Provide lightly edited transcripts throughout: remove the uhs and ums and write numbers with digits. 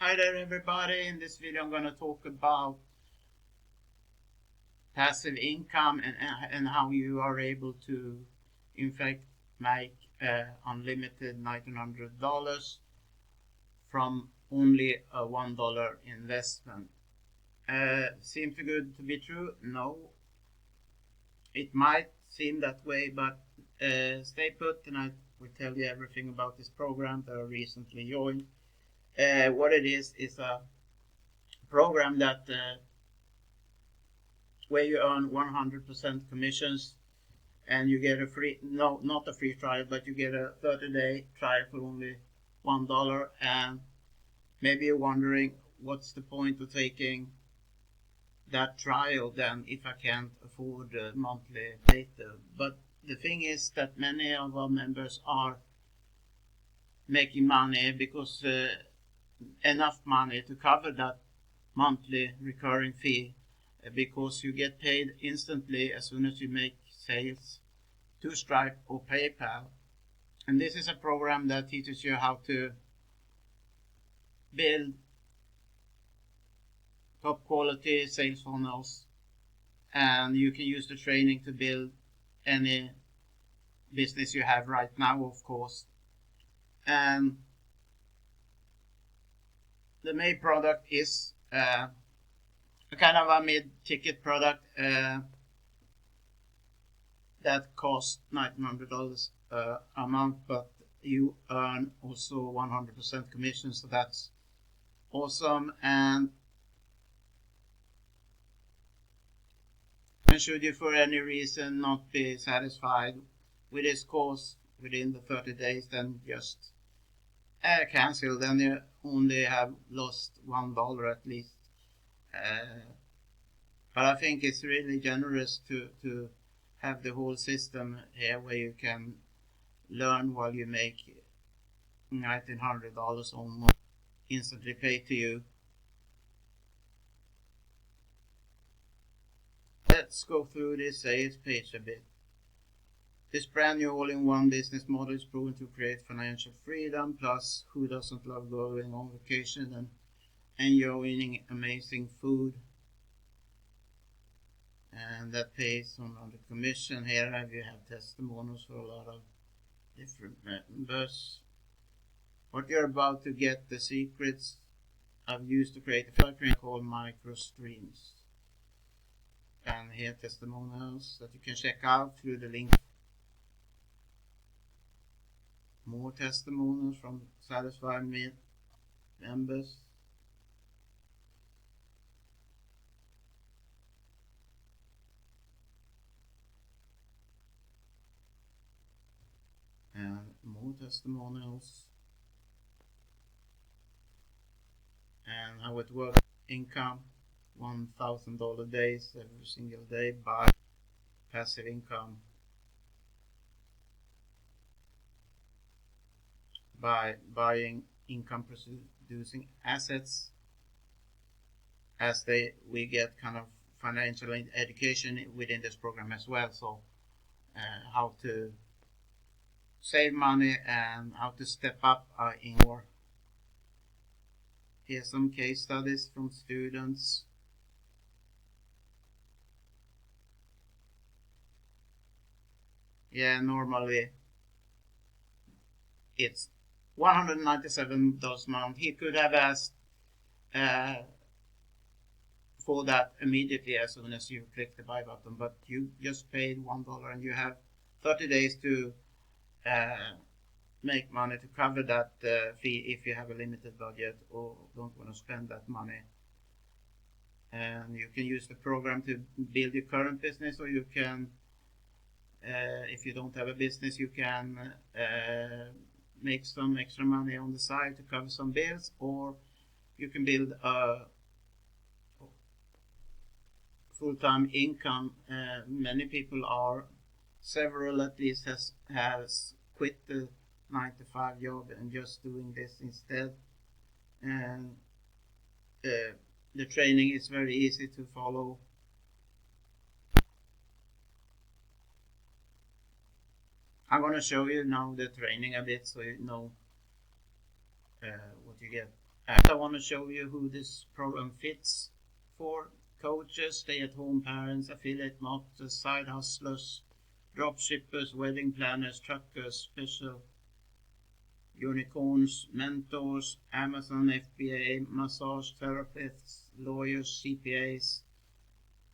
Hi there everybody, in this video I'm going to talk about passive income and how you are able to in fact make unlimited $1900 from only a $1 investment. Seems too good to be true? No. It might seem that way, but stay put and I will tell you everything about this program that I recently joined. What it is a program that where you earn 100% commissions and you get a free, no, not a free trial, but you get a 30-day trial for only $1. And maybe you're wondering, what's the point of taking that trial then if I can't afford monthly data? But the thing is that many of our members are making money because enough money to cover that monthly recurring fee, because you get paid instantly as soon as you make sales to Stripe or PayPal. And this is a program that teaches you how to build top quality sales funnels, and you can use the training to build any business you have right now, of course. And the main product is a kind of a mid-ticket product that costs $1900 a month, but you earn also 100% commission, so that's awesome. And should you for any reason not be satisfied with this course within the 30 days, then just cancel. Then you only have lost $1 at least. But I think it's really generous to have the whole system here where you can learn while you make $1900 almost instantly paid to you. Let's go through this sales page a bit. This brand new all-in-one business model is proven to create financial freedom. Plus, who doesn't love going on vacation and enjoying amazing food? And that pays on the commission. Here you have testimonials for a lot of different members. What you're about to get, the secrets I've used to create a factory called micro streams. And here testimonials that you can check out through the link. More testimonials from satisfied members. And more testimonials. And how it works. Income, $1,000 days every single day by passive income. By buying income producing assets, as we get kind of financial education within this program as well. So how to save money and how to step up in more. Here's some case studies from students. Yeah, normally it's $197 a month. He could have asked for that immediately as soon as you click the buy button, but you just paid $1 and you have 30 days to make money to cover that fee if you have a limited budget or don't want to spend that money. And you can use the program to build your current business, or you can, if you don't have a business, you can make some extra money on the side to cover some bills, or you can build a full-time income. Many people are, several at least has quit the 9-to-5 job and just doing this instead. And the training is very easy to follow. I'm going to show you now the training a bit so you know what you get. I want to show you who this program fits for: coaches, stay-at-home parents, affiliate marketers, side hustlers, dropshippers, wedding planners, truckers, special unicorns, mentors, Amazon FBA, massage therapists, lawyers, CPAs,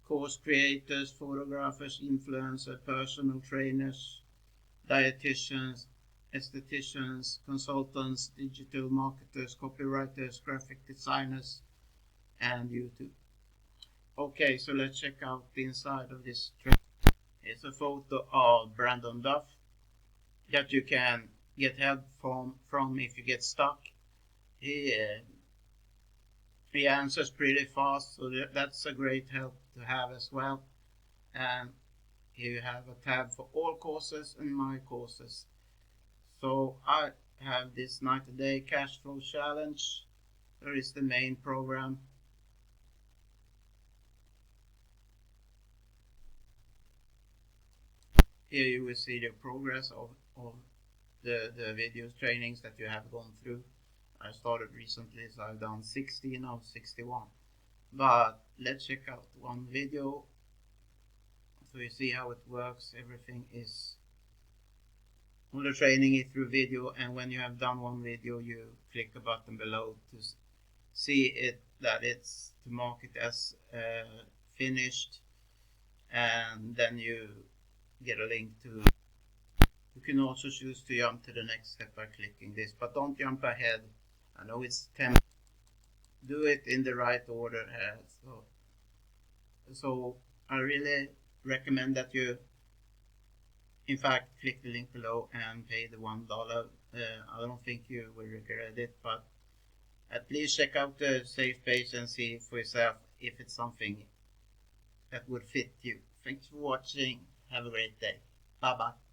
course creators, photographers, influencers, personal trainers, dietitians, estheticians, consultants, digital marketers, copywriters, graphic designers, and YouTube. Okay, so let's check out the inside of this training. It's a photo of Brandon Duff that you can get help from if you get stuck. He answers pretty fast, so that's a great help to have as well. And you have a tab for all courses and my courses. So I have this 90-day cash flow challenge. There is the main program. Here you will see the progress of the video trainings that you have gone through. I started recently, so I've done 60, now 61. But let's check out one video so you see how it works. Everything is, all the training is through video, and when you have done one video you click a button below to see it, that it's to mark it as finished, and then you get a link to, you can also choose to jump to the next step by clicking this, but don't jump ahead. I know it's 10, do it in the right order. So I really recommend that you in fact click the link below and pay the $1. I don't think you will regret it, but at least check out the safe page and see for yourself if it's something that would fit you. Thanks for watching. Have a great day. Bye bye.